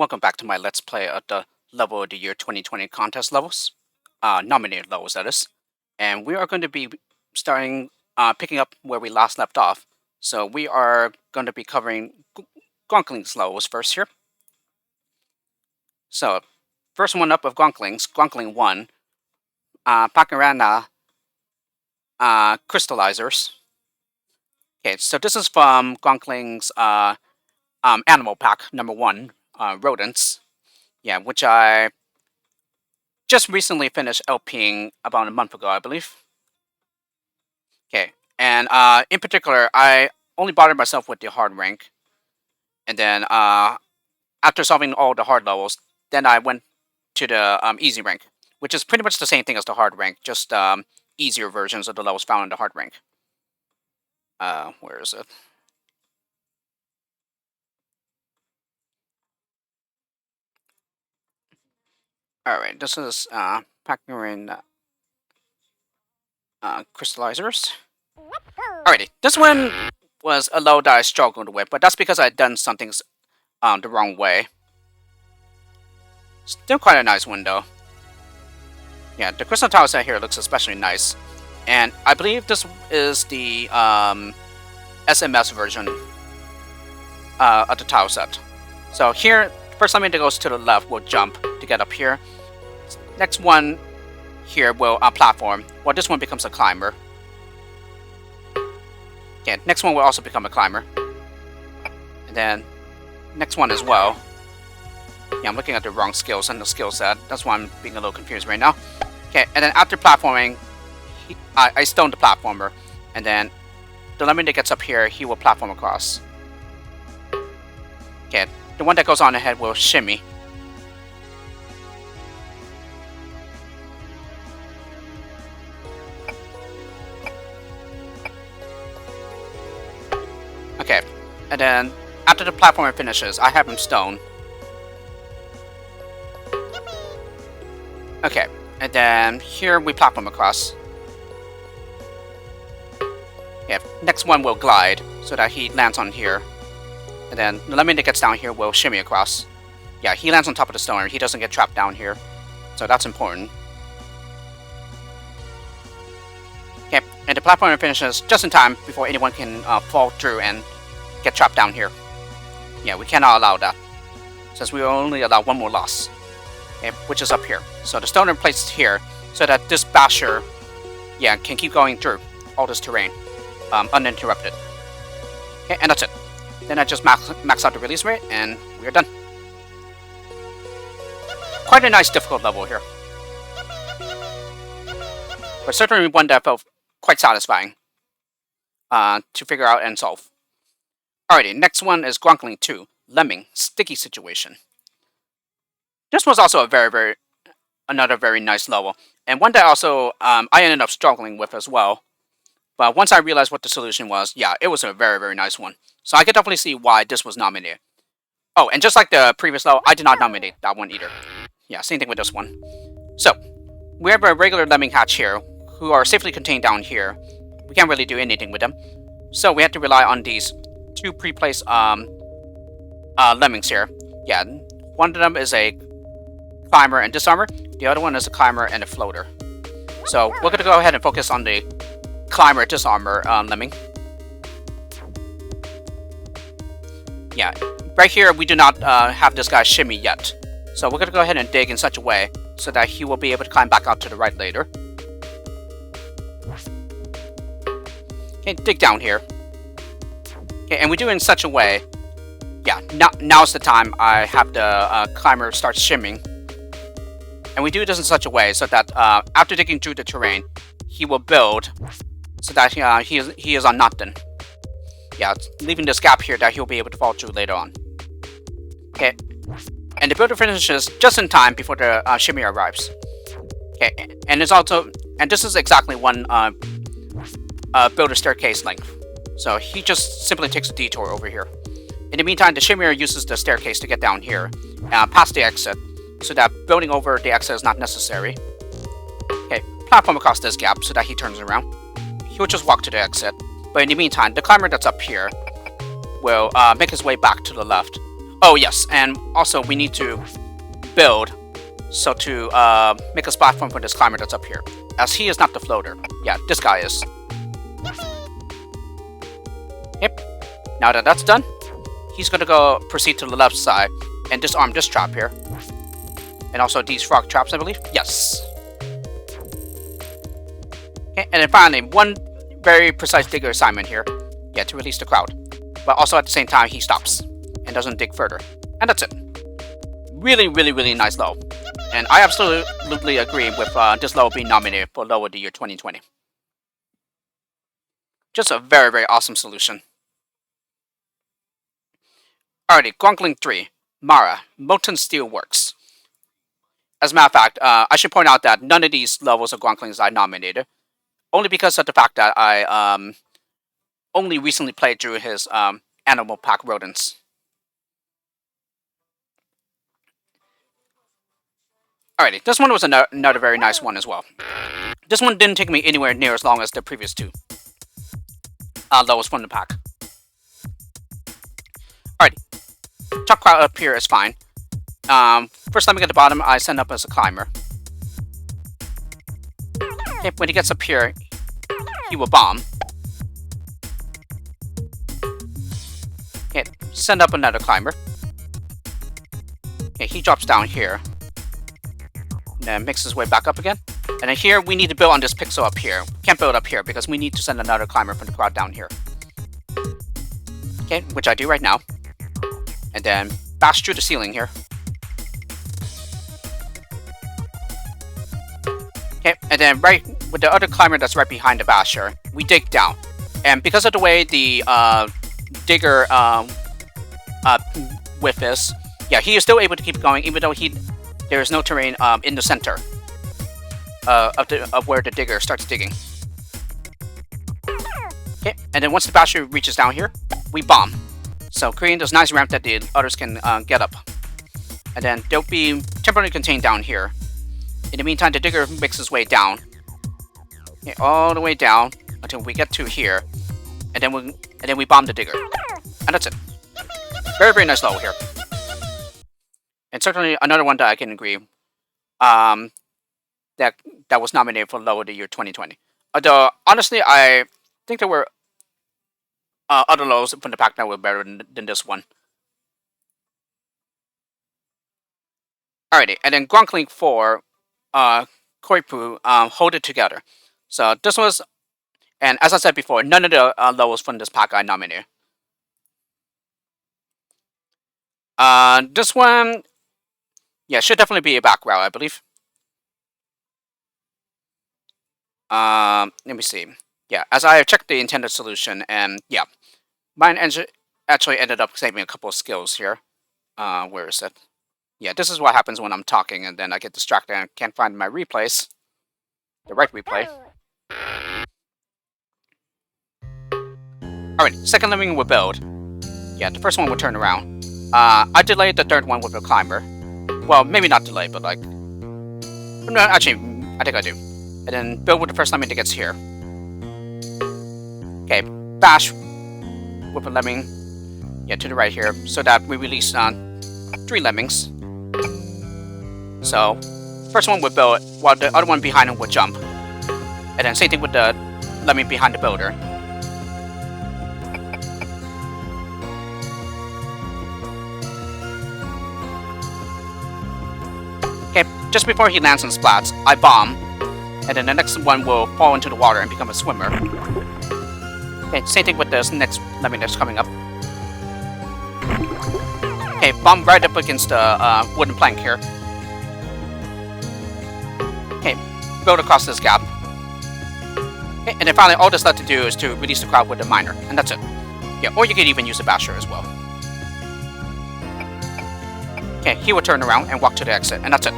Welcome back to my Let's Play of the Level of the Year 2020 contest levels, nominated levels that is. And we are going to be starting, picking up where we last left off. So we are going to be covering Gronkling's levels first here. So, first one up of Gronkling's, Gronkling 1, Pakarana Crystallizers. Okay, so this is from Gronkling's Animal Pack number 1, Rodents. Yeah, which I just recently finished LPing about a month ago, I believe. Okay, and in particular, I only bothered myself with the hard rank. And then after solving all the hard levels, then I went to the easy rank, which is pretty much the same thing as the hard rank, just easier versions of the levels found in the hard rank. Where is it? Alright, this is packing in crystallizers. Alrighty, this one was a low that I struggled with, but that's because I had done some things the wrong way. Still quite a nice one though. Yeah, the crystal tower set here looks especially nice. And I believe this is the SMS version of the tile set. So here, first element that goes to the left will jump to get up here. Next one here will platform. Well, this one becomes a climber. Okay, next one will also become a climber. And then next one as well. Yeah, I'm looking at the wrong skills and the skill set. That's why I'm being a little confused right now. Okay, and then after platforming, I stone the platformer. And then the lemon that gets up here, he will platform across. Okay, the one that goes on ahead will shimmy. Okay, and then after the platformer finishes, I have him stone. Okay, and then here we platform across. Yeah, next one will glide so that he lands on here. And then the lemon that gets down here will shimmy across. Yeah, he lands on top of the stone and he doesn't get trapped down here. So that's important. Okay, and the platformer finishes just in time before anyone can fall through and get trapped down here. Yeah, we cannot allow that, since we only allow one more loss, okay, which is up here. So the stoner placed here so that this basher, yeah, can keep going through all this terrain uninterrupted. Okay, and that's it. Then I just max out the release rate and we're done. Quite a nice difficult level here, but certainly one that felt quite satisfying to figure out and solve. Alrighty, next one is Gronkling 2, Lemming, Sticky Situation. This was also another very nice level, and one that also I ended up struggling with as well. But once I realized what the solution was, yeah, it was a very nice one. So I could definitely see why this was nominated. Oh, and just like the previous level, I did not nominate that one either. Yeah, same thing with this one. So, we have a regular lemming hatch here, who are safely contained down here. We can't really do anything with them. So we have to rely on these two pre-placed lemmings here. Yeah, one of them is a climber and disarmor. The other one is a climber and a floater. So we're going to go ahead and focus on the climber disarmor lemming. Yeah, right here we do not have this guy shimmy yet. So we're going to go ahead and dig in such a way so that he will be able to climb back out to the right later. Okay, dig down here. Okay, and we do it in such a way, yeah, now's the time I have the climber start shimming. And we do this in such a way so that after digging through the terrain, he will build so that he is on nothing. Yeah, leaving this gap here that he'll be able to fall through later on. Okay, and the builder finishes just in time before the shimmy arrives. Okay, and this is exactly one builder staircase length. So he just simply takes a detour over here. In the meantime, the shimmier uses the staircase to get down here, past the exit, so that building over the exit is not necessary. Okay, platform across this gap so that he turns around. He will just walk to the exit. But in the meantime, the climber that's up here will make his way back to the left. Oh yes, and also we need to build so to make a platform for this climber that's up here, as he is not the floater. Yeah, this guy is. Yep. Now that that's done, he's gonna go proceed to the left side and disarm this trap here, and also these frog traps, I believe. Yes. Okay, and then finally, one very precise digger assignment here. Yeah, to release the crowd, but also at the same time he stops and doesn't dig further, and that's it. Really, really, really nice low. And I absolutely agree with this low being nominated for Low of the Year 2020. Just a very, very awesome solution. Alrighty, Gronkling 3, Mara, Molten Steel Works. As a matter of fact, I should point out that none of these levels of Gronklings I nominated, only because of the fact that I only recently played through his Animal Pack Rodents. Alrighty, this one was another very nice one as well. This one didn't take me anywhere near as long as the previous two levels from the pack. Alrighty, Chuck Crowd up here is fine. First time we get to the bottom, I send up as a climber. Okay, when he gets up here, he will bomb. Okay, send up another climber. Okay, he drops down here. And then makes his way back up again. And then here, we need to build on this pixel up here. Can't build up here because we need to send another climber from the crowd down here. Okay, which I do right now. And then bash through the ceiling here. Okay, and then right with the other climber that's right behind the basher, we dig down. And because of the way the digger width is, yeah, he is still able to keep going even though there is no terrain in the center of where the digger starts digging. Okay, and then once the basher reaches down here, we bomb. So creating this nice ramp that the others can get up. And then they'll be temporarily contained down here. In the meantime, the digger makes his way down. Okay, all the way down until we get to here. And then we bomb the digger. And that's it. Very, very nice level here. And certainly another one that I can agree that was nominated for Low of the Year 2020. Although, honestly, I think there were other lows from the pack that were better than this one. Alrighty, and then Gronkling 4, Koipu, Hold It Together. So this was, and as I said before, none of the levels from this pack I nominated. This one, yeah, should definitely be a back row, I believe. Let me see. Yeah, as I have checked the intended solution, and yeah, mine actually ended up saving a couple of skills here. Where is it? Yeah, this is what happens when I'm talking and then I get distracted and can't find my replays. The right replay. Alright, second living will build. Yeah, the first one will turn around. I delayed the third one with a climber. Well, maybe not delay, but like... No, actually, I think I do. And then build with the first lemming that gets here. Okay, bash with a lemming. Yeah, to the right here, so that we release 3 lemmings. So, first one would build, while the other one behind him would jump. And then same thing with the lemming behind the builder. Okay, just before he lands and splats, I bomb. And then the next one will fall into the water and become a swimmer. Okay, same thing with this next lemming that's coming up. Okay, bomb right up against the wooden plank here. Okay, build across this gap. Okay, and then finally all that's left to do is to release the crowd with the miner, and that's it. Yeah, or you could even use a basher as well. Okay, he will turn around and walk to the exit, and that's it.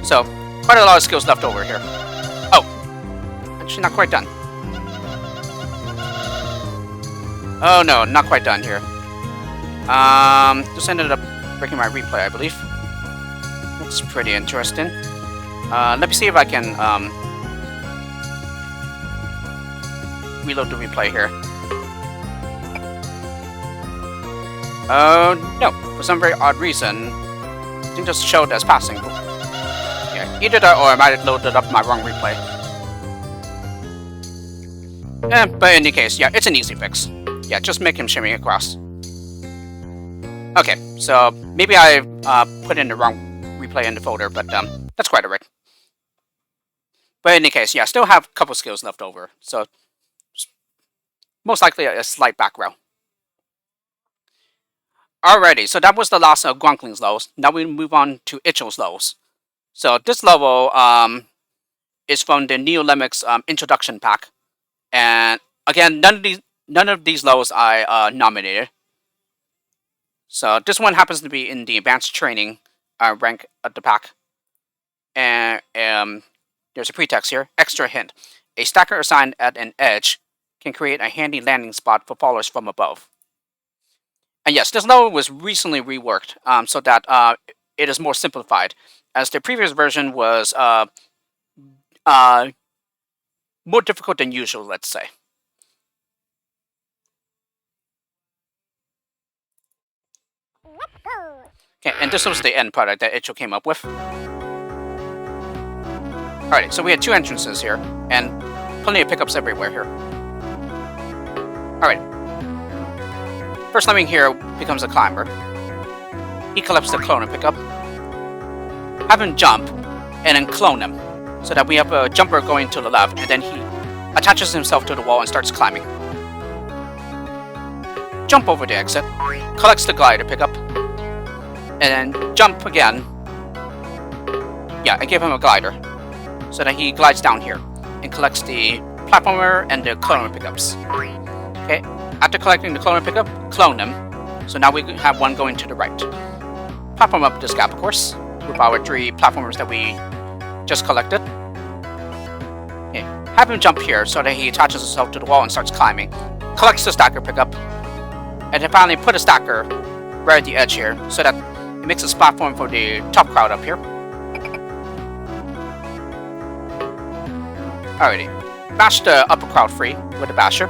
So, quite a lot of skills left over here. Oh, actually not quite done. Oh no, not quite done here. Just ended up breaking my replay, I believe. That's pretty interesting. Let me see if I can reload the replay here. No. For some very odd reason, it didn't just show it as passing. Yeah, either that or I might have loaded up my wrong replay. But in any case, yeah, it's an easy fix. Yeah, just make him shimmy across. Okay, so maybe I put in the wrong replay in the folder, but that's quite alright. But in any case, yeah, still have a couple skills left over, so most likely a slight back row. Alrighty, so that was the last of Gronkling's levels. Now we move on to Icho's levels. So this level is from the WillLem's introduction pack, and again, none of these levels I nominated. So this one happens to be in the advanced training rank of the pack, and there's a pretext here. Extra hint: a stacker assigned at an edge can create a handy landing spot for followers from above. And yes, this level was recently reworked so that it is more simplified, as the previous version was more difficult than usual, let's say. Okay, and this was the end product that Icho came up with. Alright, so we had two entrances here, and plenty of pickups everywhere here. Alright. First lemming here becomes a climber. He collects the clone and pickup. Have him jump, and then clone him, so that we have a jumper going to the left, and then he attaches himself to the wall and starts climbing. Jump over the exit, collects the glider pickup, and then jump again. Yeah, I give him a glider, so that he glides down here, and collects the platformer and the clone pickups. Okay, after collecting the clone pickup, clone them, so now we have one going to the right. Platform up this gap, of course, with our 3 platformers that we just collected. Okay, have him jump here so that he attaches himself to the wall and starts climbing. Collects the stacker pickup, and then finally put a stacker right at the edge here so that it makes a platform for the top crowd up here. Alrighty, bash the upper crowd free with the basher.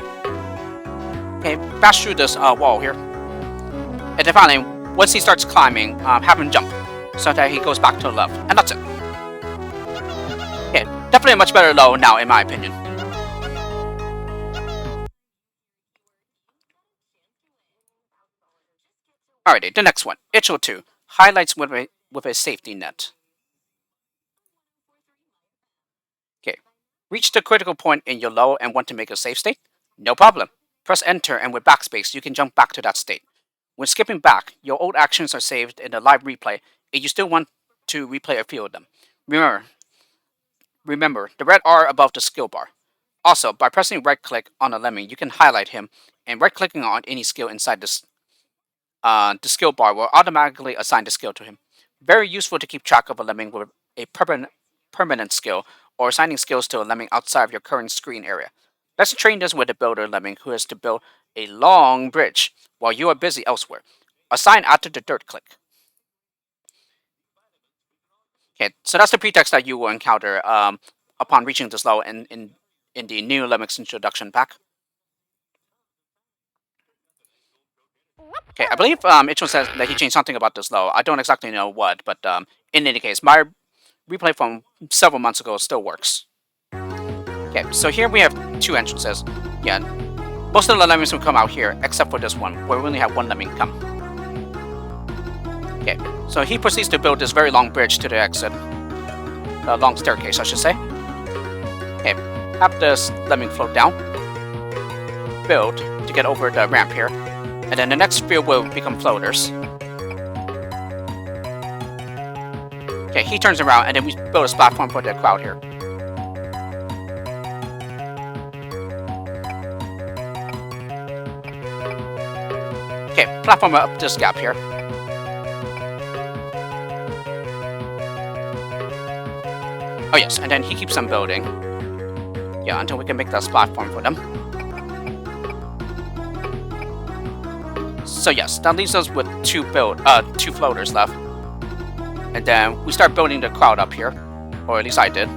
Okay, bash through this wall here. And then finally, once he starts climbing, have him jump so that he goes back to the left. And that's it. Okay, definitely a much better low now, in my opinion. Alrighty, the next one, Icho 2, highlights with a safety net. Okay, reach the critical point in your low and want to make a save state? No problem. Press enter and with backspace you can jump back to that state. When skipping back, your old actions are saved in the live replay if you still want to replay a few of them. Remember the red R above the skill bar. Also, by pressing right click on a lemming, you can highlight him, and right clicking on any skill inside this the skill bar will automatically assign the skill to him. Very useful to keep track of a lemming with a permanent skill, or assigning skills to a lemming outside of your current screen area. Let's train this with the builder lemming who has to build a long bridge while you are busy elsewhere. Assign after the dirt click. Okay, so that's the pretext that you will encounter upon reaching this level in the new WillLem's introduction pack. Okay, I believe Icho says that he changed something about this level. I don't exactly know what, but in any case, my replay from several months ago still works. Okay, so here we have 2 entrances. Yeah, most of the lemmings will come out here, except for this one, where we only have 1 lemming come. Okay, so he proceeds to build this very long bridge to the exit. A long staircase, I should say. Okay, have this lemming float down. Build to get over the ramp here. And then the next field will become floaters. Okay, he turns around and then we build a platform for the crowd here. Okay, platform up this gap here. Oh yes, and then he keeps on building. Yeah, until we can make this platform for them. So yes, that leaves us with 2 floaters left. And then we start building the crowd up here. Or at least I did.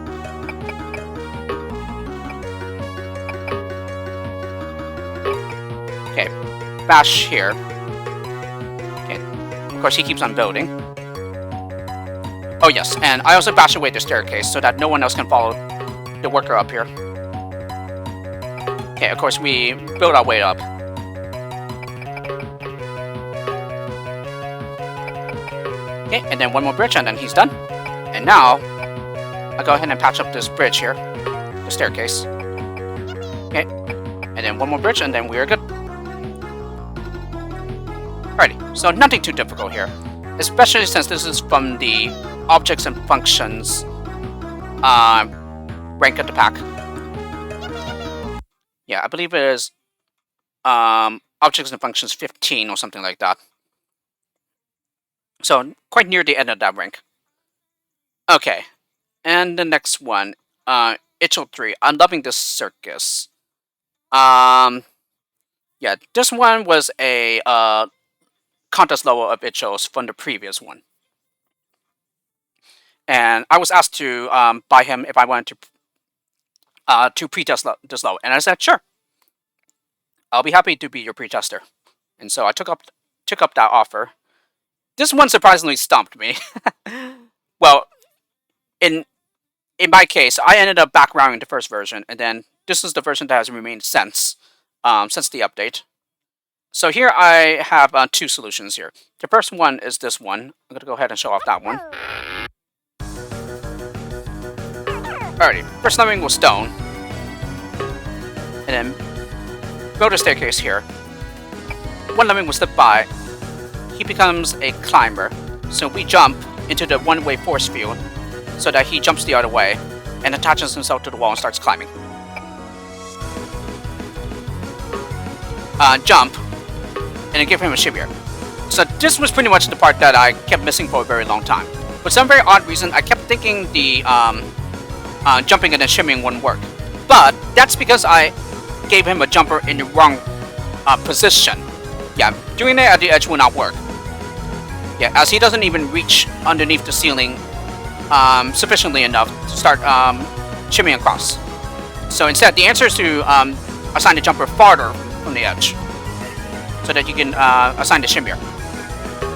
Okay, bash here. course, he keeps on building. Oh yes, and I also bash away the staircase so that no one else can follow the worker up here. Okay, of course, we build our way up. Okay, and then one more bridge, and then he's done. And now, I'll go ahead and patch up this bridge here, the staircase. Okay, and then one more bridge, and then we're good. Alrighty, so nothing too difficult here, especially since this is from the objects and functions rank of the pack. Yeah, I believe it is objects and functions 15 or something like that. So quite near the end of that rank. Okay, and the next one, Icho 3. I'm loving this circus. Yeah, this one was a contest level of Ichos from the previous one. And I was asked to buy him if I wanted to pre-test this level, and I said sure. I'll be happy to be your pre-tester, and so I took up that offer. This one surprisingly stumped me. Well, in my case, I ended up backgrounding the first version, and then this is the version that has remained since the update. So here I have two solutions here. The first one is this one. I'm going to go ahead and show off that one. Alrighty, first lemming was stone. And then build a staircase here. One lemming will slip by. He becomes a climber. So we jump into the one-way force field so that he jumps the other way and attaches himself to the wall and starts climbing. Jump, and then give him a shimmy. So this was pretty much the part that I kept missing for a very long time. For some very odd reason, I kept thinking the jumping and then shimmying wouldn't work. But that's because I gave him a jumper in the wrong position. Yeah, doing it at the edge will not work. Yeah, as he doesn't even reach underneath the ceiling sufficiently enough to start shimmying across. So instead, the answer is to assign the jumper farther from the edge, so that you can assign the shimmy.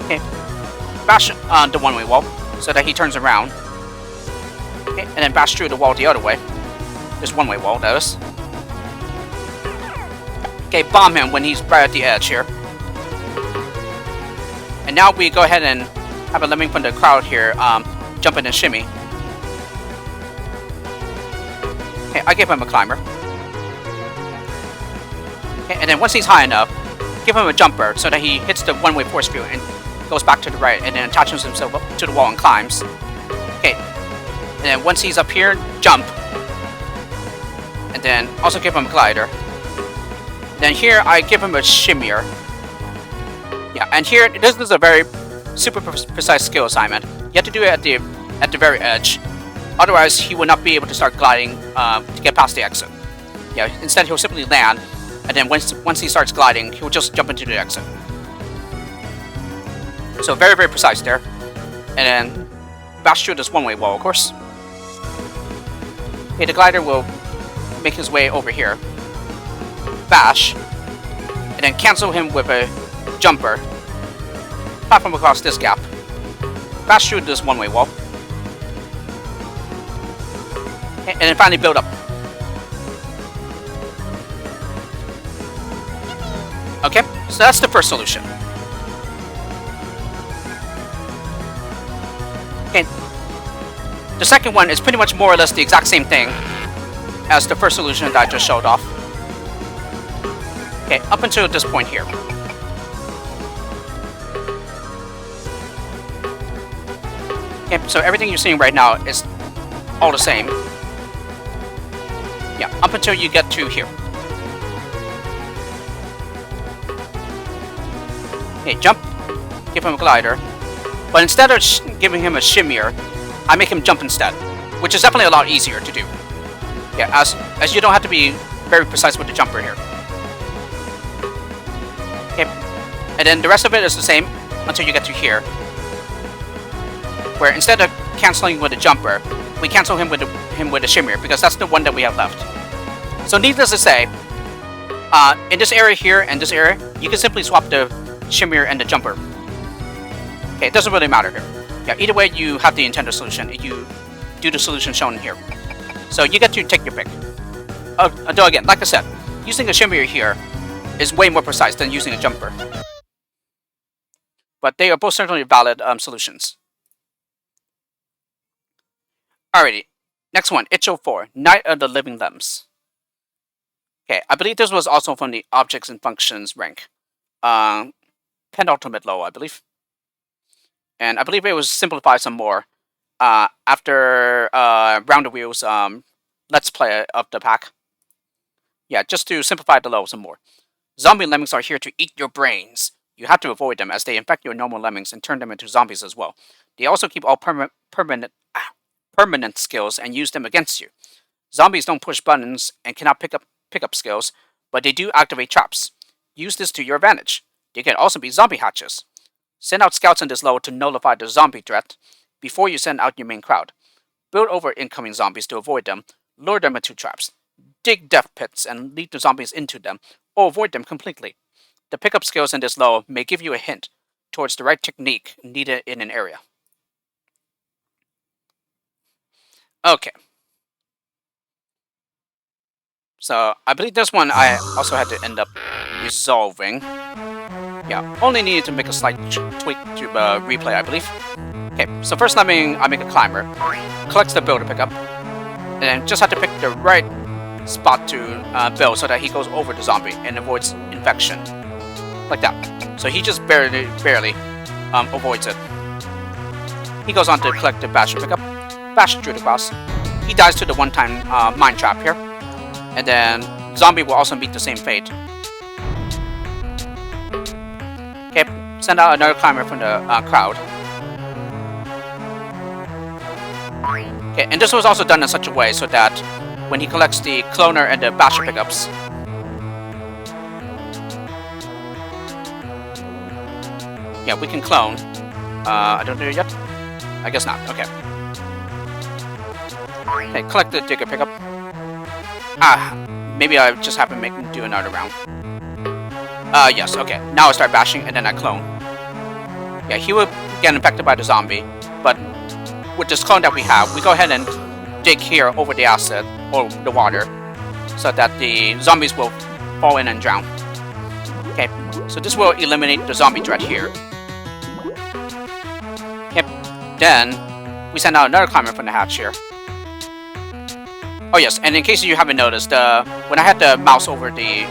Okay, bash the one-way wall so that he turns around. Okay, and then bash through the wall the other way. This one-way wall, that is. Okay, bomb him when he's right at the edge here. And now we go ahead and have a lemming from the crowd here jump in and shimmy. Okay, I give him a climber. Okay, and then once he's high enough, give him a jumper so that he hits the one-way force field and goes back to the right and then attaches himself up to the wall and climbs. Okay, and then once he's up here, jump. And then also give him a glider. Then here I give him a shimmier. Yeah, and here this is a very super precise skill assignment. You have to do it at the very edge. Otherwise, he will not be able to start gliding to get past the exit. Yeah, instead he'll simply land, and then once he starts gliding, he'll just jump into the exit. So very, very precise there. And then bash through this one-way wall, of course. Okay, the glider will make his way over here. Bash, and then cancel him with a jumper. Pop him across this gap. Bash through this one-way wall. Okay, and then finally build up. Okay, so that's the first solution. Okay, the second one is pretty much more or less the exact same thing as the first solution that I just showed off. Okay, up until this point here. Okay, so everything you're seeing right now is all the same. Yeah, up until you get to here. Okay, jump, give him a glider. But instead of giving him a shimmier, I make him jump instead, which is definitely a lot easier to do. Yeah, as you don't have to be very precise with the jumper here. Okay, and then the rest of it is the same until you get to here, where instead of canceling with a jumper, we cancel him with a shimmier, because that's the one that we have left. So needless to say, in this area here and this area, you can simply swap the shimmier and the jumper. Okay, it doesn't really matter here. Yeah, either way, you have the intended solution. You do the solution shown here. So you get to take your pick. Though again, like I said, using a shimmy here is way more precise than using a jumper. But they are both certainly valid solutions. Alrighty, next one, Icho 4, Night of the Living Limbs. Okay, I believe this was also from the Objects and Functions rank. Penultimate low, I believe. And I believe it was simplified some more after Round the Wheels Let's Play of the pack. Yeah, just to simplify the low some more. Zombie lemmings are here to eat your brains. You have to avoid them as they infect your normal lemmings and turn them into zombies as well. They also keep all permanent skills and use them against you. Zombies don't push buttons and cannot pick up skills, but they do activate traps. Use this to your advantage. They can also be zombie hatches. Send out scouts in this level to nullify the zombie threat before you send out your main crowd. Build over incoming zombies to avoid them, lure them into traps, dig death pits and lead the zombies into them, or avoid them completely. The pickup skills in this level may give you a hint towards the right technique needed in an area. Okay. So, I believe this one I also had to end up resolving. Yeah, only needed to make a slight tweak to replay, I believe. Okay, so first I make a climber. Collects the builder pickup. And then just have to pick the right spot to build so that he goes over the zombie and avoids infection. Like that. So he just barely avoids it. He goes on to collect the basher pickup. Bash through the cross. He dies to the one-time mine trap here. And then zombie will also meet the same fate. Okay, send out another climber from the crowd. Okay, and this was also done in such a way so that when he collects the cloner and the basher pickups, yeah, we can clone. I don't do it yet? I guess not, okay. Okay, collect the digger pickup. Maybe I just have to make him do another round. Yes, okay. Now I start bashing and then I clone. Yeah, he will get infected by the zombie, but with this clone that we have, we go ahead and dig here over the acid, or the water, so that the zombies will fall in and drown. Okay, so this will eliminate the zombie threat here. Yep, then we send out another climber from the hatch here. Oh yes, and in case you haven't noticed, when I had the mouse over the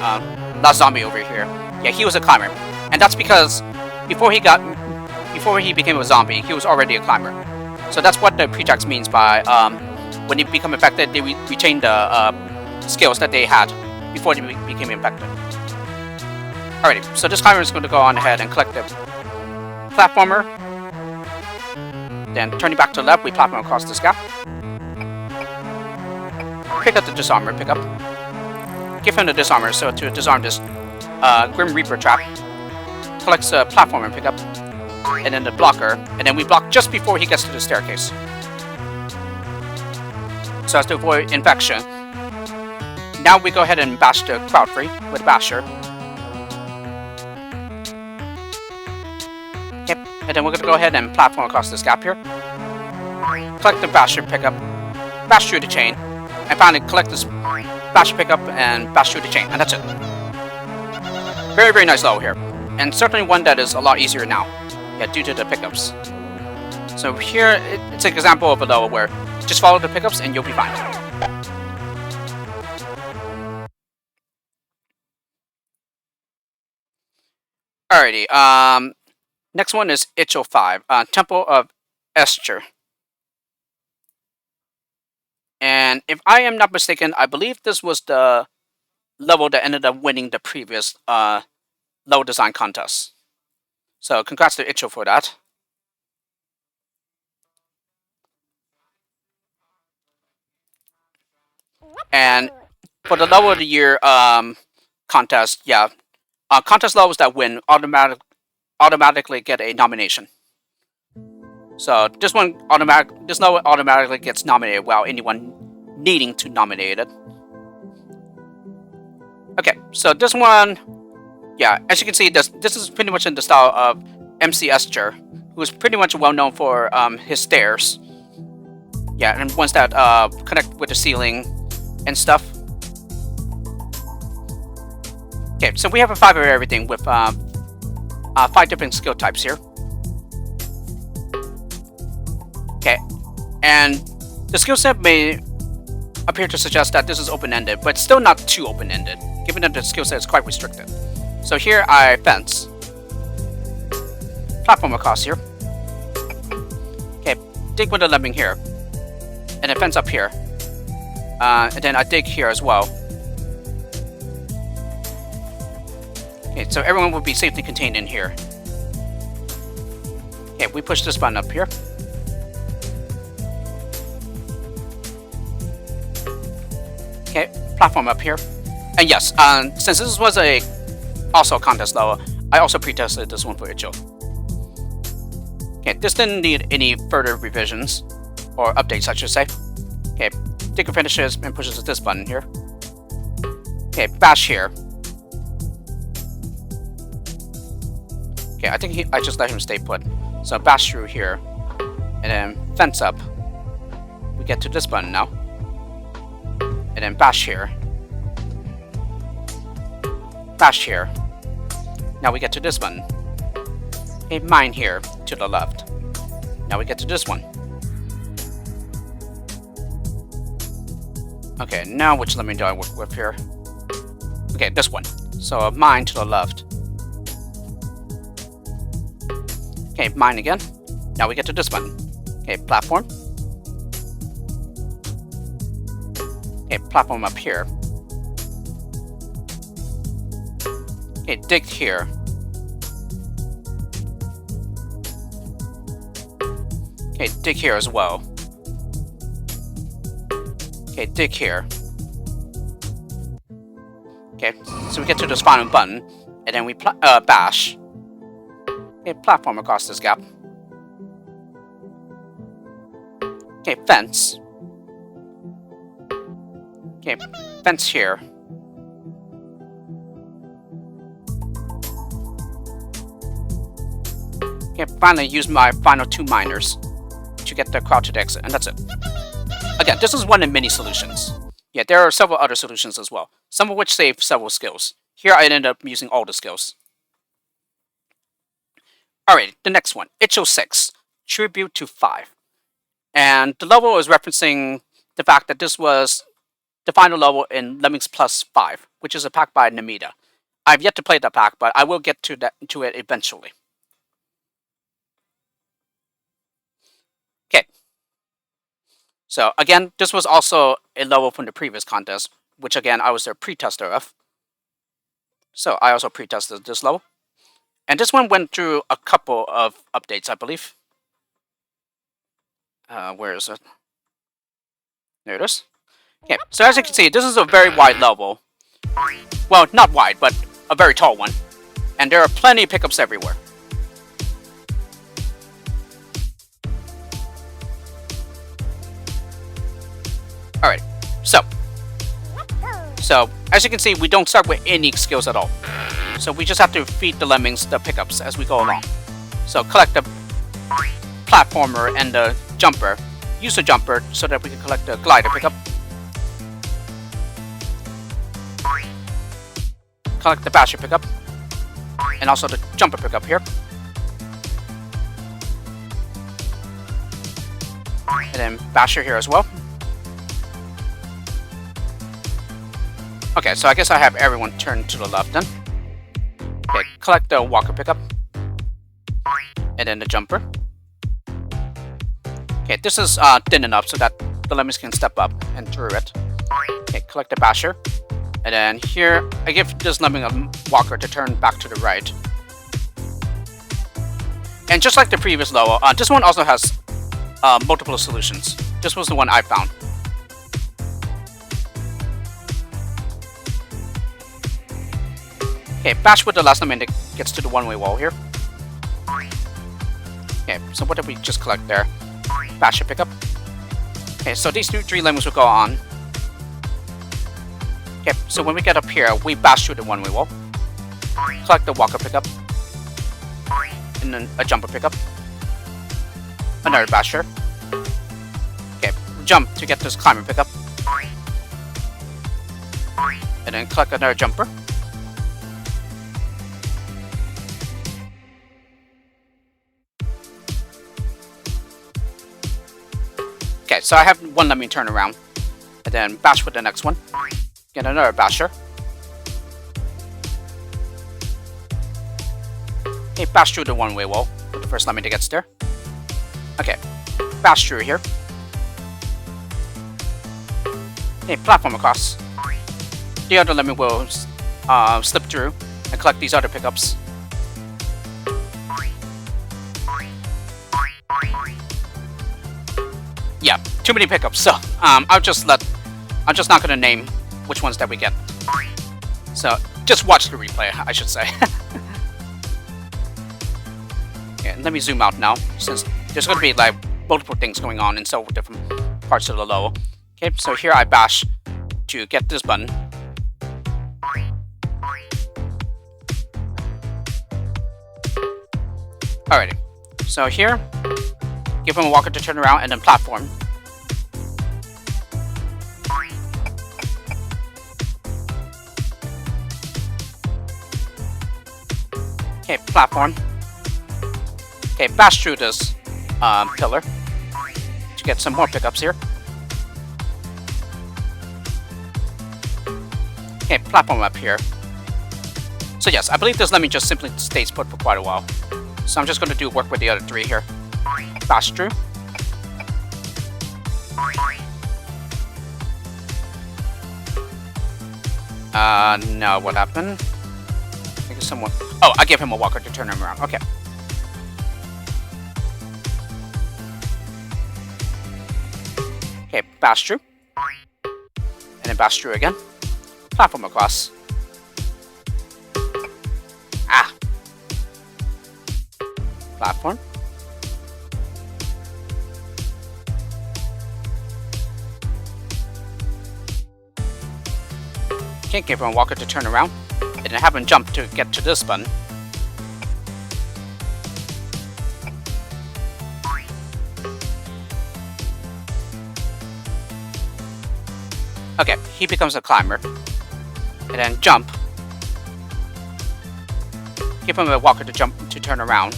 last zombie over here, yeah, he was a climber, and that's because before he became a zombie, he was already a climber. So that's what the pretext means by when they become infected, they retain the skills that they had before they became infected. Alrighty, so this climber is going to go on ahead and collect the platformer. Then turning back to the left, we platform across this gap. Pick up the disarmer pickup. Give him the disarmer so to disarm this Grim Reaper trap. Collects the platformer pickup. And then the blocker. And then we block just before he gets to the staircase. So as to avoid infection. Now we go ahead and bash the crowd free with Basher. Yep. And then we're going to go ahead and platform across this gap here. Collect the Basher pickup. Bash through the chain. And finally collect this bash pickup and bash through the chain, and that's it. Very, very nice level here. And certainly one that is a lot easier now. Yeah, due to the pickups. So here, it's an example of a level where just follow the pickups and you'll be fine. Alrighty, next one is Icho 5, Temple of Escher. And if I am not mistaken, I believe this was the level that ended up winning the previous level design contest. So congrats to Icho for that. And for the level of the year contest, yeah, contest levels that win automatically get a nomination. So this level automatically gets nominated without anyone needing to nominate it. Okay, so this one, yeah, as you can see, this is pretty much in the style of MC Escher, who's pretty much well known for his stairs. Yeah, and ones that connect with the ceiling and stuff. Okay, so we have a 5 of everything with 5 different skill types here. Okay, and the skill set may appear to suggest that this is open-ended, but still not too open-ended, given that the skill set is quite restricted. So here I fence, platform across here. Okay, dig with the lemming here, and then fence up here, and then I dig here as well. Okay, so everyone will be safely contained in here. Okay, we push this button up here. Okay, platform up here. And yes, since this was also a contest level, I also pre-tested this one for Icho. Okay, this didn't need any further revisions, or updates I should say. Okay, Digger finishes and pushes this button here. Okay, bash here. Okay, I think I just let him stay put. So bash through here, and then fence up. We get to this button now. And then bash here. Bash here. Now we get to this button. Okay, mine here to the left. Now we get to this one. Okay, now which lemming do I work with here? Okay, this one. So mine to the left. Okay, mine again. Now we get to this button. Okay, platform. Okay, platform up here. Okay, dig here. Okay, dig here as well. Okay, dig here. Okay, so we get to this final button, and then we bash. Okay, platform across this gap. Okay, fence. Okay, fence here. Okay, finally use my final 2 miners to get the crowd to the exit, and that's it. Again, this is one of many solutions. Yeah, there are several other solutions as well, some of which save several skills. Here I ended up using all the skills. Alright, the next one, Icho 6, Tribute to 5. And the level is referencing the fact that this was the final level in Lemmings Plus 5, which is a pack by Namida. I've yet to play that pack, but I will get to it eventually. Okay. So again, this was also a level from the previous contest, which again I was their pre-tester of. So I also pre-tested this level. And this one went through a couple of updates, I believe. Where is it? There it is. Okay, so as you can see, this is a very wide level. Well, not wide, but a very tall one. And there are plenty of pickups everywhere. Alright, so as you can see, we don't start with any skills at all. So we just have to feed the lemmings the pickups as we go along. So collect the platformer and the jumper. Use the jumper so that we can collect the glider pickup. Collect the basher pickup. And also the jumper pickup here. And then basher here as well. Okay, so I guess I have everyone turned to the left then. Okay, collect the walker pickup. And then the jumper. Okay, this is thin enough so that the lemmings can step up and through it. Okay, collect the basher. And then here, I give this lemming a walker to turn back to the right. And just like the previous level, this one also has multiple solutions. This was the one I found. Okay, bash with the last lemming that gets to the one-way wall here. Okay, so what did we just collect there? Basher pickup. Okay, so these 3 lemmings will go on. Okay, so when we get up here, we bash through the one-way wall. Collect the walker pickup. And then a jumper pickup. Another basher. Okay, jump to get this climber pickup. And then collect another jumper. Okay, so I have one let me turn around. And then bash with the next one. Get another basher. Okay, bash through the one-way wall with the first let me to get there. Okay, bash through here. Okay, platform across. The other let me will slip through and collect these other pickups. Yeah, too many pickups, so I'm just not gonna name which ones that we get. So just watch the replay, I should say. Okay, let me zoom out now, since there's gonna be like multiple things going on in several different parts of the level. Okay, so here I bash to get this button. Alrighty, so here, give him a walker to turn around and then platform. Okay, platform. Okay, bash through this pillar to get some more pickups here. Okay, platform up here. So yes, I believe this let me just simply stays put for quite a while. So I'm just going to do work with the other three here. Bash through. No, what happened? I think someone... Oh, I gave him a walker to turn him around. Okay. Okay, bash through. And then bash through again. Platform across. Ah! Platform. Can't give him a walker to turn around. And then have him jump to get to this button. Okay, he becomes a climber. And then jump. Give him a walker to jump to turn around.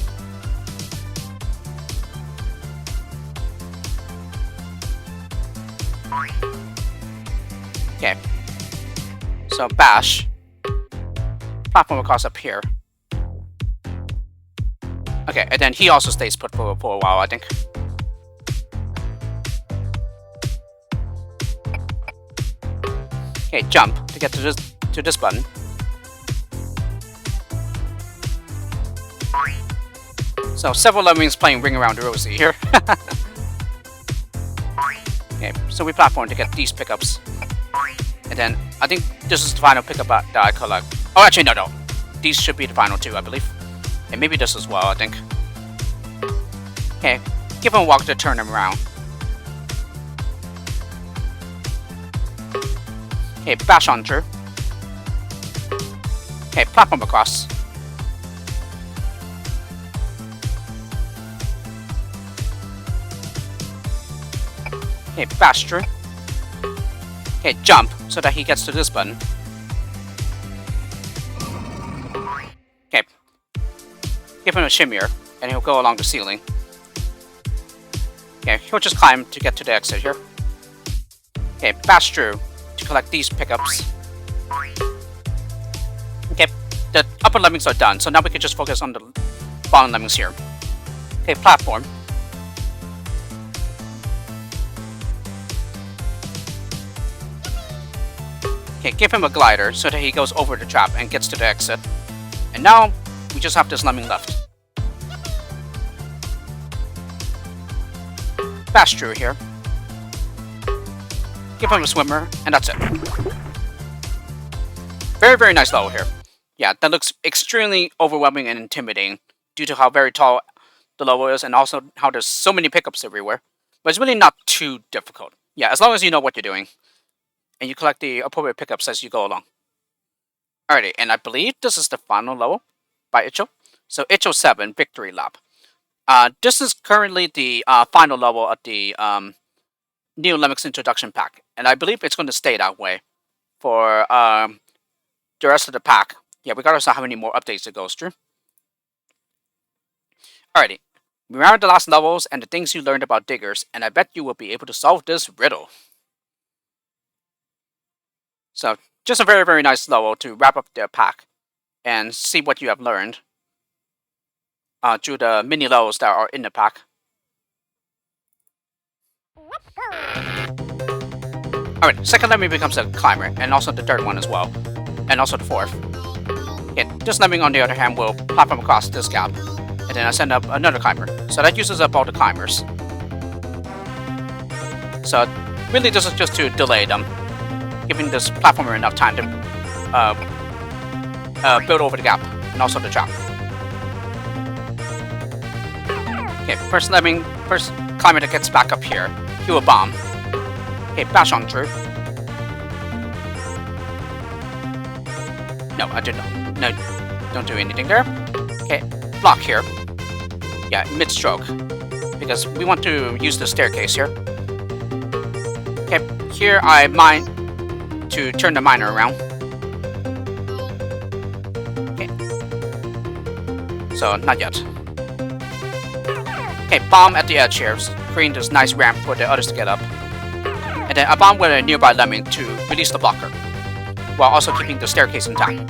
Okay. So bash. Platform across up here. Okay, and then he also stays put for a while, I think. Okay, jump to get to this button. So several lemmings playing Ring Around the Rosie here. Okay, so we platform to get these pickups. And then I think this is the final pickup that I collect. Oh, actually, no. These should be the final two, I believe. And maybe this as well, I think. Okay, give him a walk to turn him around. Okay, bash on through. Okay, platform across. Okay, bash through. Okay, jump so that he gets to this button. Okay. Give him a shimmier, and he'll go along the ceiling. Okay, he'll just climb to get to the exit here. Okay, bash through to collect these pickups. Okay, the upper lemmings are done, so now we can just focus on the bottom lemmings here. Okay, platform. Okay, give him a glider so that he goes over the trap and gets to the exit. And now, we just have this lemming left. Bash through here. Give him a swimmer, and that's it. Very, very nice level here. Yeah, that looks extremely overwhelming and intimidating due to how very tall the level is and also how there's so many pickups everywhere. But it's really not too difficult. Yeah, as long as you know what you're doing. And you collect the appropriate pickups as you go along. Alrighty, and I believe this is the final level by Icho. So Icho 7, Victory Lap. This is currently the final level of the new Lemmings introduction pack, and I believe it's going to stay that way for the rest of the pack. Yeah, regardless of how many more updates it goes through. Alrighty. Remember the last levels and the things you learned about diggers, and I bet you will be able to solve this riddle. So, just a very, very nice level to wrap up the pack and see what you have learned through the mini levels that are in the pack. Alright, second lemming becomes a climber, and also the third one as well, and also the fourth. Okay, this lemming on the other hand will platform across this gap, and then I send up another climber. So that uses up all the climbers. So really this is just to delay them, giving this platformer enough time to build over the gap, and also the trap. Okay, first climber that gets back up here, he will bomb. Okay, bash on through. No, I did not. No, don't do anything there. Okay, block here. Yeah, mid-stroke. Because we want to use the staircase here. Okay, here I mine to turn the miner around. Okay. So, not yet. Okay, bomb at the edge here, creating this nice ramp for the others to get up. And then a bomb with a nearby lemming to release the blocker, while also keeping the staircase intact.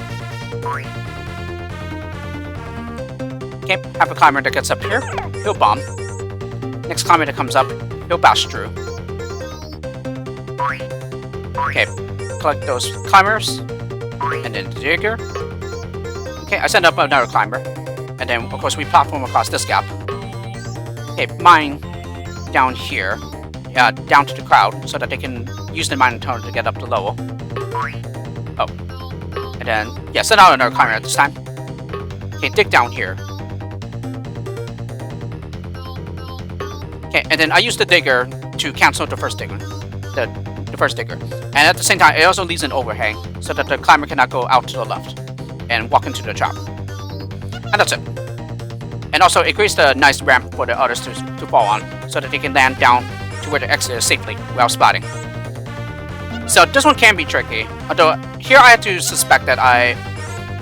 Okay, have a climber that gets up here, he'll bomb. Next climber that comes up, he'll bash through. Okay, collect those climbers, and then the digger. Okay, I send up another climber, and then of course we platform across this gap. Okay, mine down here. Down to the crowd so that they can use the mining tunnel to get up the level. Oh. And then, yeah, send out another climber at this time. Okay, dig down here. Okay, and then I use the digger to cancel the first digger. The first digger. And at the same time, it also leaves an overhang so that the climber cannot go out to the left and walk into the trap. And that's it. And also, it creates a nice ramp for the others to fall on so that they can land down to where the exit is safely without splatting. So this one can be tricky, although here I had to suspect that I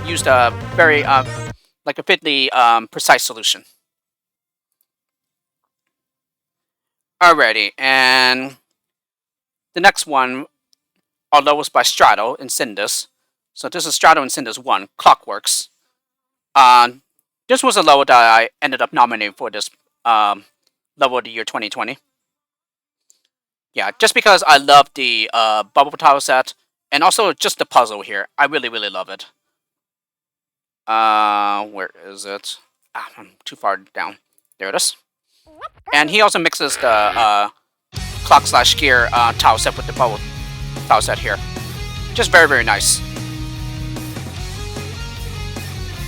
used a very like a fitly precise solution. Alrighty, and the next one are levels by Strato in Cindus. So this is Strato in Cindus 1, Clockworks. This was a level that I ended up nominating for this level of the year 2020. Yeah, just because I love the bubble tile set, and also just the puzzle here. I really, really love it. Where is it? I'm too far down. There it is. And he also mixes the clock/gear tile set with the bubble tile set here. Just very, very nice.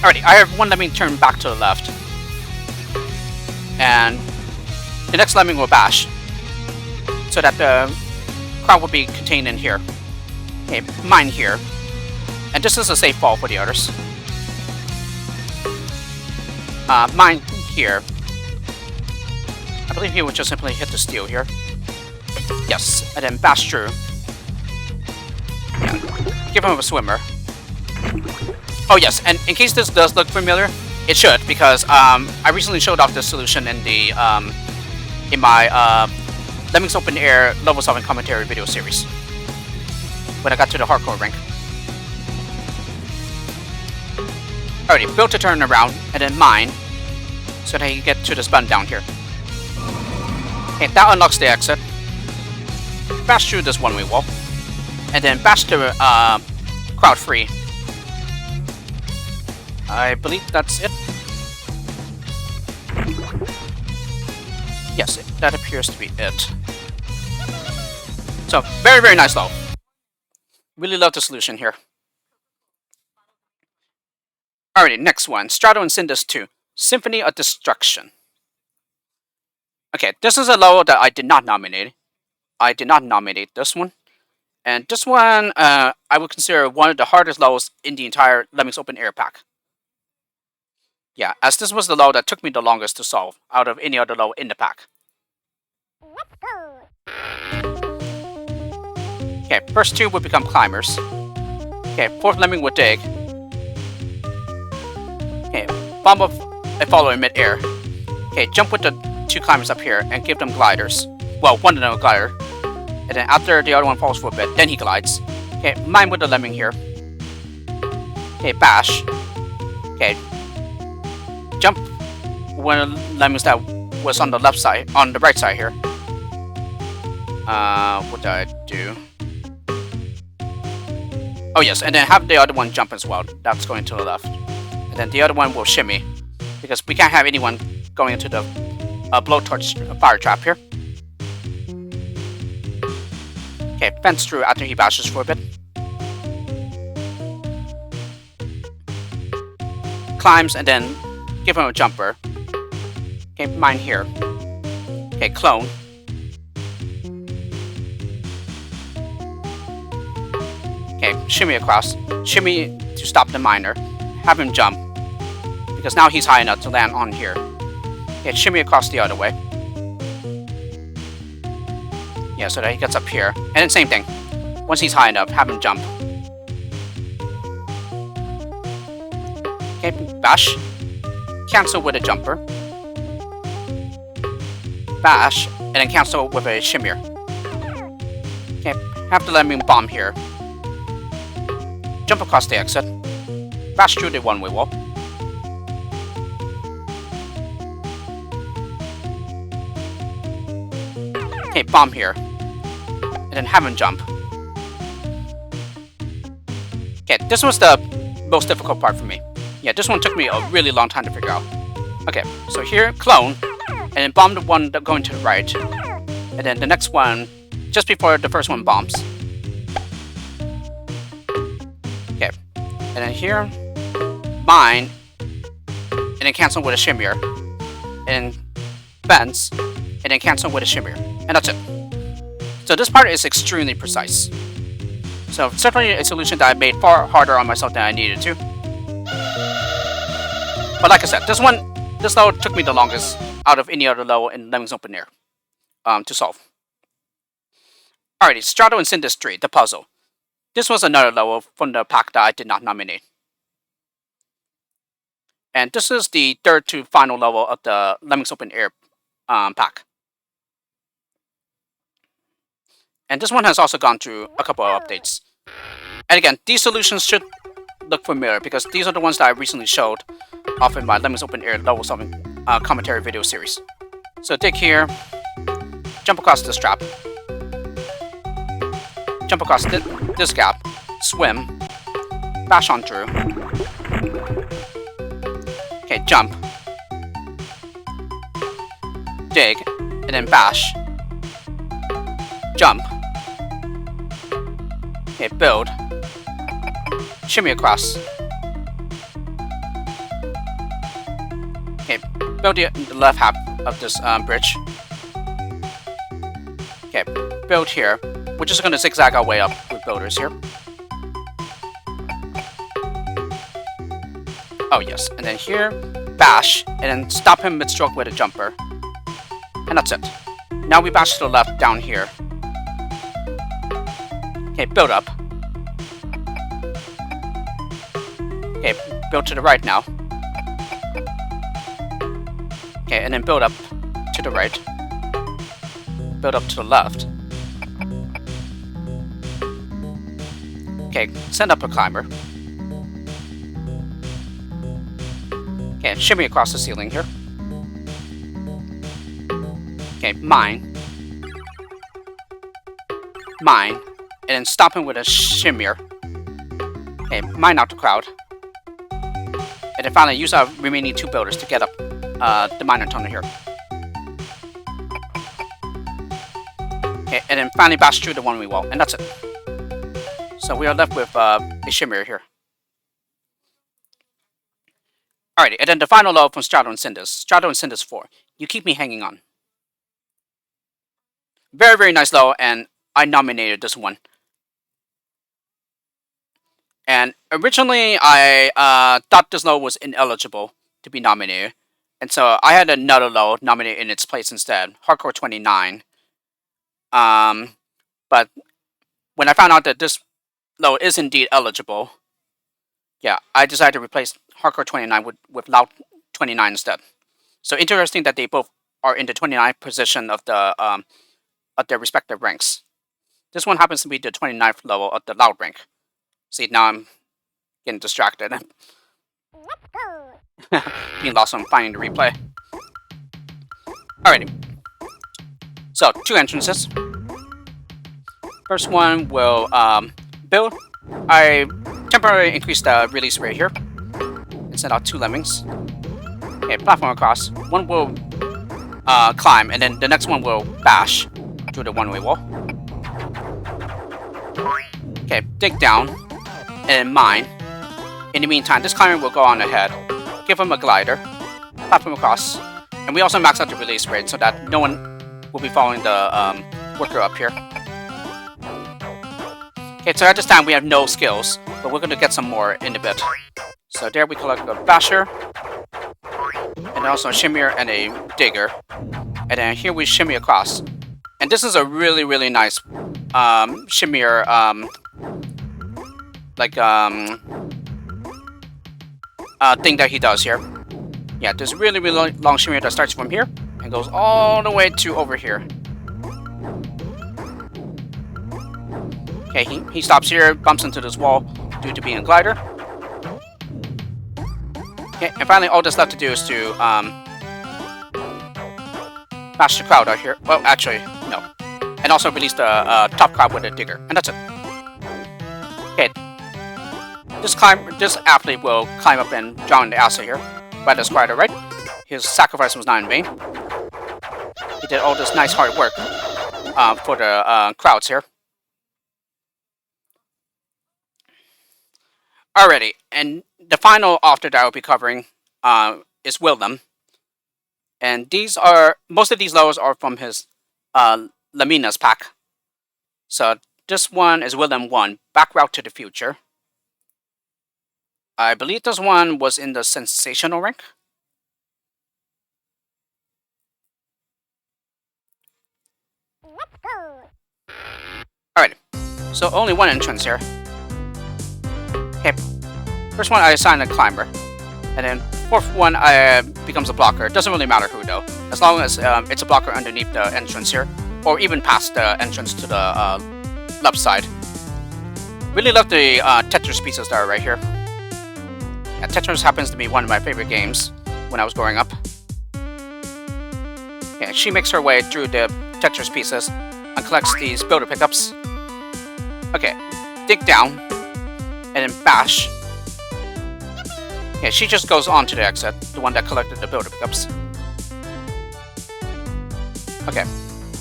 Alrighty, I have one lemming turn back to the left. And the next lemming will bash, so that the crowd will be contained in here. Okay, mine here. And this is a safe fall for the others. Mine here. I believe he would just simply hit the steel here. Yes, and then bash through. Yeah. Give him a swimmer. Oh yes, and in case this does look familiar, it should, because I recently showed off this solution in the in my Lemmings Open Air level solving commentary video series when I got to the hardcore rank. Alrighty, built to turn around and then mine so that you get to this button down here. Okay, that unlocks the exit. Bash through this one-way wall, and then bash the crowd free. I believe that's it. Yes, that appears to be it. So, very, very nice though. Really love the solution here. Alrighty, next one. Strato and Cindus 2. Symphony of Destruction. Okay, this is a level that I did not nominate. I did not nominate this one. And this one, I would consider one of the hardest levels in the entire Lemmings Open Air pack. Yeah, as this was the low that took me the longest to solve out of any other low in the pack. Okay, first two would become climbers. Okay, fourth lemming would dig. Okay, bomb up a follower in mid-air. Okay, jump with the two climbers up here and give them gliders. Well, one of them a glider. And then after the other one falls for a bit, then he glides. Okay, mine with the lemming here. Okay, bash. Okay, jump one of the lemmings that was on the left side, on the right side here. What did I do? Oh yes, and then have the other one jump as well. That's going to the left. And then the other one will shimmy, because we can't have anyone going into the blowtorch fire trap here. Okay, fence through after he bashes for a bit. Climbs and then give him a jumper. Okay, mine here. Okay, clone. Okay, shimmy across. Shimmy to stop the miner. Have him jump, because now he's high enough to land on here. Okay, shimmy across the other way. Yeah, so that he gets up here. And then same thing. Once he's high enough, have him jump. Okay, bash. Cancel with a jumper. Bash, and then cancel with a shimmer. Okay, have the lemming bomb here. Jump across the exit. Bash through the one-way wall. Okay, bomb here. And then have him jump. Okay, this was the most difficult part for me. Yeah, this one took me a really long time to figure out. Okay, so here, clone. And then bomb the one going to the right. And then the next one, just before the first one bombs. Okay, and then here, mine. And then cancel with a shimmer. And fence. And then cancel with a shimmer. And that's it. So this part is extremely precise. So certainly a solution that I made far harder on myself than I needed to. But like I said, this level took me the longest out of any other level in Lemmings Open Air to solve. Alrighty, Strato and Cinders 3, the puzzle. This was another level from the pack that I did not nominate. And this is the third to final level of the Lemmings Open Air pack. And this one has also gone through a couple of updates. And again, these solutions should look familiar, because these are the ones that I recently showed off in my Lemmings Open Air level solving commentary video series. So dig here, jump across this trap, jump across this gap, swim, bash on through. Okay, jump, dig, and then bash, jump. Okay, build, shimmy across. Okay, build the left half of this bridge. Okay, build here. We're just going to zigzag our way up with builders here. Oh yes, and then here, bash, and then stop him mid-stroke with a jumper. And that's it. Now we bash to the left down here. Okay, build up. Okay, build to the right now. Okay, and then build up to the right. Build up to the left. Okay, send up a climber. Okay, shimmy across the ceiling here. Okay, mine. Mine. And then stop him with a shimmer. Okay, mine out the crowd. And then finally use our remaining two builders to get up the miner tunnel here. Okay, and then finally bash through the one-way wall, and that's it. So we are left with a shimmer here. Alrighty, and then the final level from Strato and Cinders. Strato and Cinders 4. You keep me hanging on. Very, very nice level, and I nominated this one. And originally, I thought this level was ineligible to be nominated. And so I had another low nominated in its place instead, Hardcore 29. But when I found out that this low is indeed eligible, yeah, I decided to replace Hardcore 29 with Loud 29 instead. So interesting that they both are in the 29th position of their respective ranks. This one happens to be the 29th level of the Loud rank. See, now I'm getting distracted. Being lost on finding the replay. Alrighty. So, 2 entrances. First one will build. I temporarily increased the release rate here and send out 2 lemmings. Okay, platform across. One will climb, and then the next one will bash through the one-way wall. Okay, dig down and mine. In the meantime, this climber will go on ahead, give him a glider, platform across, and we also max out the release rate so that no one will be following the worker up here. Okay, so at this time we have no skills, but we're going to get some more in a bit. So there we collect a basher, and also a shimmier and a digger, and then here we shimmy across. And this is a really, really nice shimmier, thing that he does here. Yeah, there's really, really long shimmier that starts from here and goes all the way to over here. Okay, he stops here, bumps into this wall due to being a glider. Okay, and finally all that's left to do is to bash the crowd out here. Well, actually, no. And also release the top crowd with a digger, and that's it. Okay, this athlete will climb up and drown the acid here by the squatter, right? His sacrifice was not in vain. He did all this nice hard work for the crowds here. Alrighty, and the final author that I'll be covering is WillLem. And most of these levels are from his Laminas pack. So this one is WillLem 1, Back Route to the Future. I believe this one was in the Sensational rank. Alright, so only 1 entrance here. Okay, first one I assign a climber, and then 4th one becomes a blocker. It doesn't really matter who though, as long as it's a blocker underneath the entrance here, or even past the entrance to the left side. Really love the Tetris pieces that are right here. Yeah, Tetris happens to be one of my favorite games when I was growing up. Okay, she makes her way through the Tetris pieces and collects these builder pickups. Okay, dig down, and then bash. Yeah, she just goes on to the exit, the one that collected the builder pickups. Okay,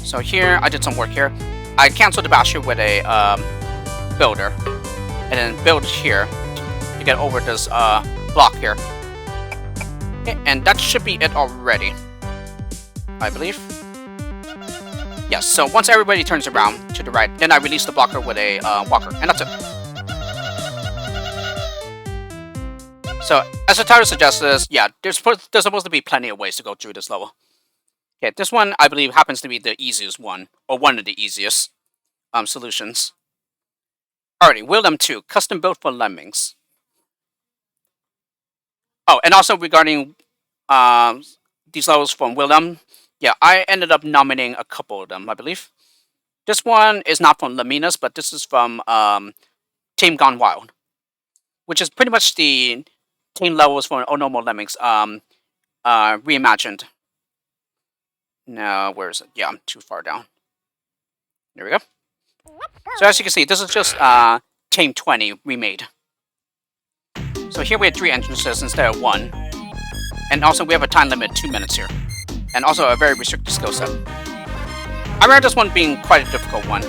so here I did some work here. I canceled the basher with a builder, and then build here to get over this block here. Okay, and that should be it already, I believe. Yes, so once everybody turns around to the right, then I release the blocker with a walker, and that's it. So, as the title suggests, yeah, there's supposed to be plenty of ways to go through this level. Okay, this one, I believe, happens to be the easiest one, or one of the easiest solutions. Alrighty, WillLem 2, custom built for lemmings. Oh, and also regarding these levels from WillLem, yeah, I ended up nominating a couple of them, I believe. This one is not from Laminas, but this is from Team Gone Wild, which is pretty much the team levels for Oh No More Lemmings reimagined. Now, where is it? Yeah, I'm too far down. There we go. So as you can see, this is just Team 20 remade. So here we have 3 entrances instead of 1. And also we have a time limit of 2 minutes here. And also a very restricted skill set. I remember this one being quite a difficult one.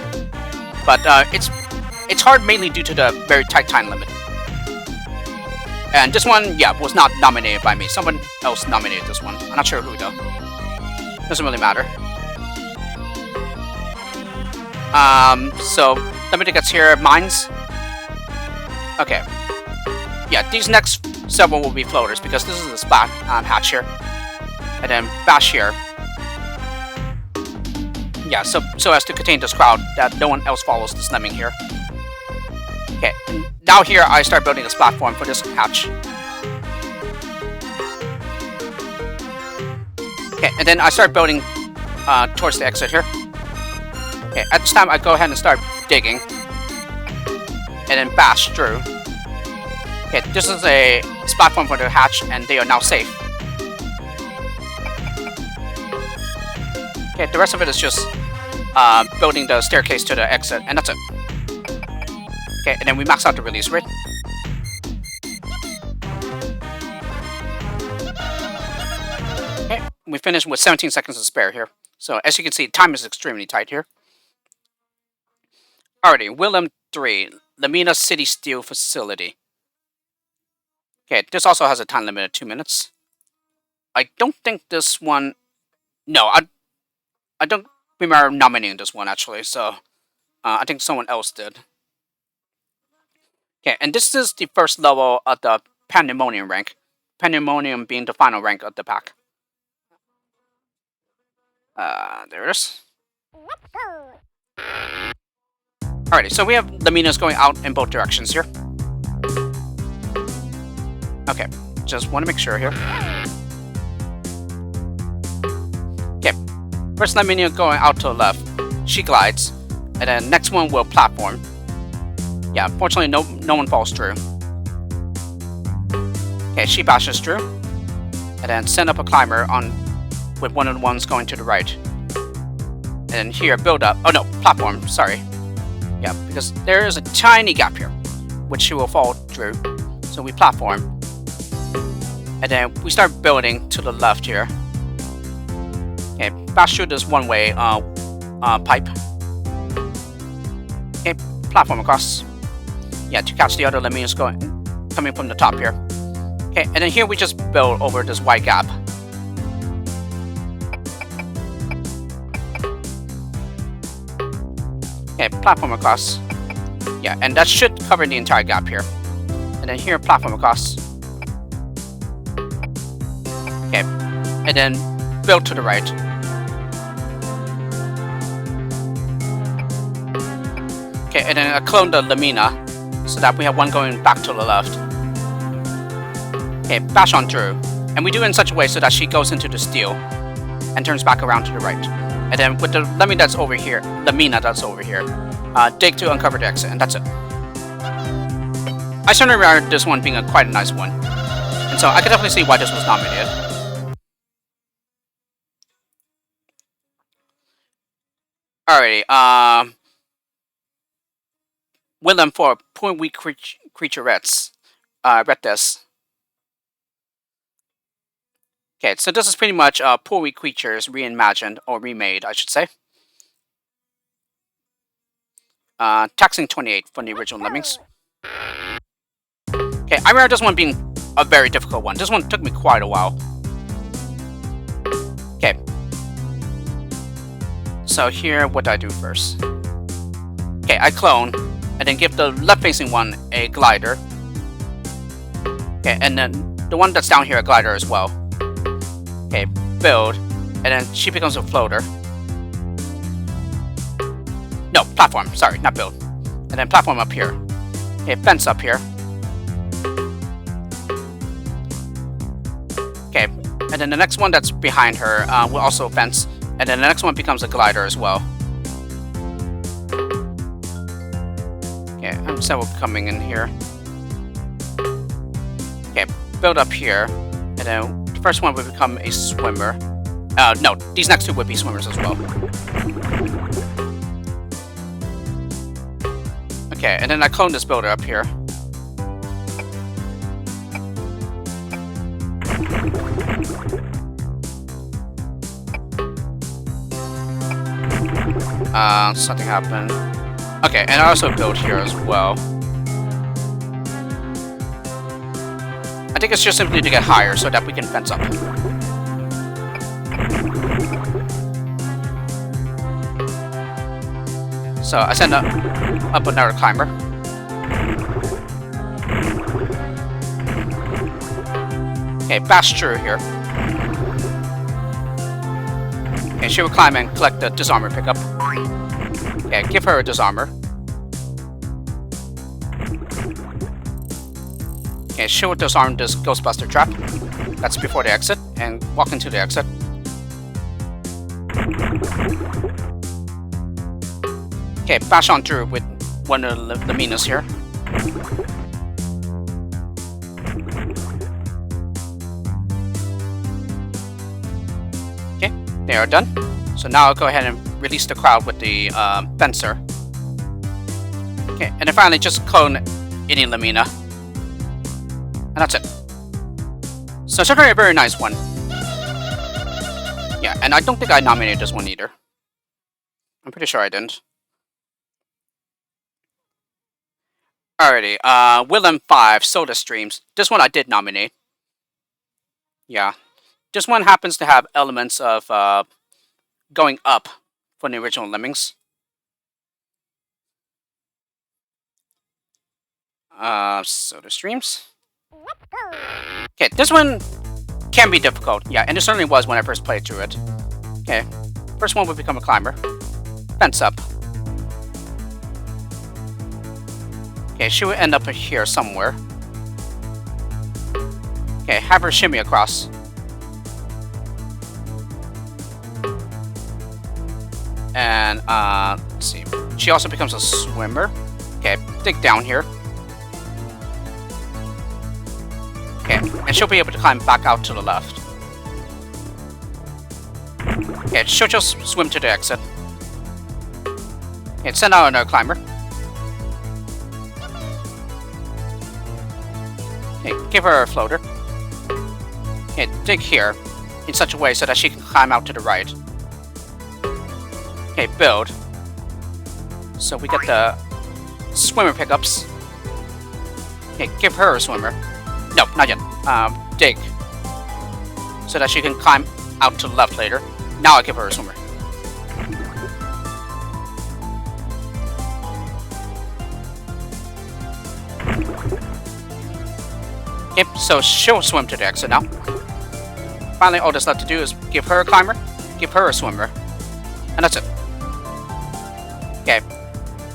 But it's hard mainly due to the very tight time limit. And this one, yeah, was not nominated by me. Someone else nominated this one. I'm not sure who though. Doesn't really matter. So let me gets here. Mines. Okay. Yeah, these next several will be floaters because this is a splat hatch here. And then bash here. Yeah, so as to contain this crowd that no one else follows this lemming here. Okay, now here I start building this platform for this hatch. Okay, and then I start building towards the exit here. Okay, at this time I go ahead and start digging. And then bash through. Okay, this is a platform for the hatch and they are now safe. Okay, the rest of it is just building the staircase to the exit, and that's it. Okay, and then we max out the release rate. Okay, we finish with 17 seconds to spare here. So as you can see, time is extremely tight here. Alrighty, WillLem 3, Lamina City Steel Facility. Okay, this also has a time limit of 2 minutes. I don't think this one... No, I don't remember nominating this one, actually, so I think someone else did. Okay, and this is the first level of the Pandemonium rank. Pandemonium being the final rank of the pack. There it is. Let's go. Alrighty, so we have Laminas going out in both directions here. Okay, just want to make sure here. Okay, first Lamina going out to the left. She glides, and then next one will platform. Yeah, fortunately no one falls through. Okay, she bashes through, and then send up a climber on with one of the ones going to the right. And here, build up. Oh no, platform. Sorry. Yeah, because there is a tiny gap here, which she will fall through. So we platform, and then we start building to the left here. Okay, bash through this one-way pipe. Okay, platform across. Yeah, to catch the other Laminas coming from the top here. Okay, and then here we just build over this wide gap. Okay, platform across. Yeah, and that should cover the entire gap here. And then here, platform across. Okay, and then build to the right. Okay, and then I clone the Lamina so that we have one going back to the left. Okay, bash on through. And we do it in such a way so that she goes into the steel and turns back around to the right. And then with the Lamina that's over here, dig to uncover the exit, and that's it. I certainly remember this one being quite a nice one. And so I can definitely see why this was nominated. Alrighty, WillLem for Poor Weak Creaturettes. Read this. Okay, so this is pretty much Poor Weak Creatures reimagined, or remade, I should say. Taxing 28 from the original Lemmings. Okay, I remember this one being a very difficult one. This one took me quite a while. Okay. So here, what do I do first? Okay, I clone, and then give the left-facing one a glider. Okay, and then the one that's down here a glider as well. Okay, build, and then she becomes a floater. No, platform, sorry, not build. And then platform up here. Okay, fence up here. Okay, and then the next one that's behind her will also fence. And then the next one becomes a glider as well. Okay, I'm several coming in here. Okay, build up here. And then the first one will become a swimmer. No, these next two would be swimmers as well. Okay, and then I clone this builder up here. Something happened. Okay, and I also build here as well. I think it's just simply to get higher so that we can fence up. So I send up another climber. Okay, bash through here. Okay, she will climb and collect the disarmor pickup. Okay, give her a disarmor. Okay, she will disarm this Ghostbuster trap. That's before the exit, and walk into the exit. Okay, bash on through with one of the Laminas here. Okay, they are done. So now I'll go ahead and release the crowd with the fencer. Okay, and then finally just clone any Lamina. And that's it. So it's a very nice one. Yeah, and I don't think I nominated this one either. I'm pretty sure I didn't. Alrighty, WillLem 5, Soda Streams. This one I did nominate. Yeah. This one happens to have elements of going up from the original Lemmings. Soda Streams. Okay, this one can be difficult. Yeah, and it certainly was when I first played through it. Okay, first one would become a climber. Fence up. Okay, she would end up here somewhere. Okay, have her shimmy across. And, let's see. She also becomes a swimmer. Okay, dig down here. Okay, and she'll be able to climb back out to the left. Okay, she'll just swim to the exit. Okay, send out another climber. Okay, give her a floater. Okay, dig here in such a way so that she can climb out to the right. Okay, build. So we get the swimmer pickups. Okay, give her a swimmer. No, not yet. Dig. So that she can climb out to the left later. Now I'll give her a swimmer. Okay, so she'll swim to the exit now. Finally, all that's left to do is give her a climber, give her a swimmer, and that's it. Okay.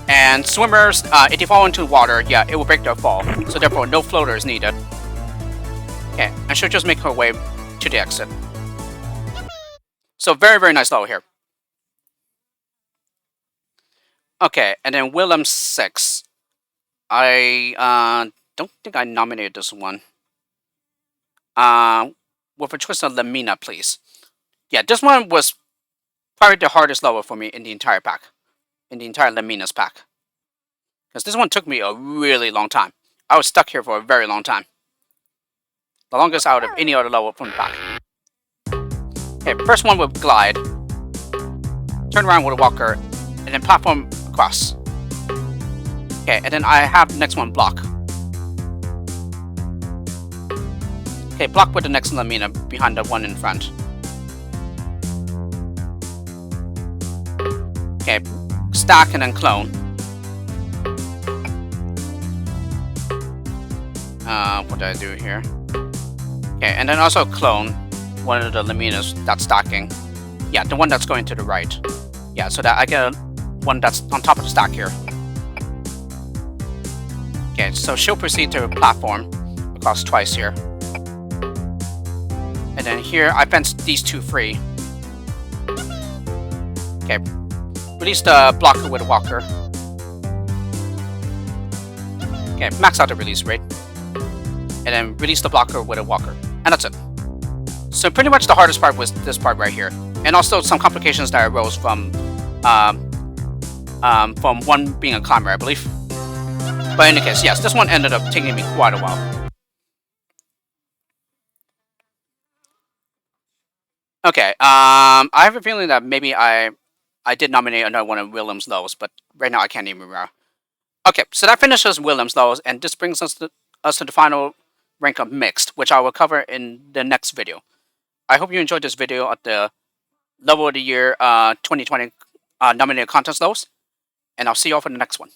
And swimmers, if you fall into water, yeah, it will break their fall. So therefore, no floater is needed. Okay, and she'll just make her way to the exit. So very nice level here. Okay, and then WillLem 6. I don't think I nominated this one. With a choice of Lamina, please. Yeah, this one was probably the hardest level for me in the entire pack. In the entire Lamina's pack. Because this one took me a really long time. I was stuck here for a very long time. The longest out of any other level from the pack. Okay, first one with glide. Turn around with a walker. And then platform across. Okay, and then I have the next one block. Okay, block with the next Lamina behind the one in front. Okay, stack and then clone. What did I do here? Okay, and then also clone one of the Laminas that's stacking. Yeah, the one that's going to the right. Yeah, so that I get one that's on top of the stack here. Okay, so she'll proceed to a platform across twice here. And then here, I fenced these two free. Okay, release the blocker with a walker. Okay, max out the release rate. And then release the blocker with a walker. And that's it. So pretty much the hardest part was this part right here. And also some complications that arose from one being a climber, I believe. But in any case, yes, this one ended up taking me quite a while. Okay, I have a feeling that maybe I did nominate another one of WillLem's lows, but right now I can't even remember. Okay, so that finishes WillLem's lows, and this brings us to the final rank of mixed, which I will cover in the next video. I hope you enjoyed this video at the Level of the Year 2020 nominated contest lows, and I'll see you all for the next one.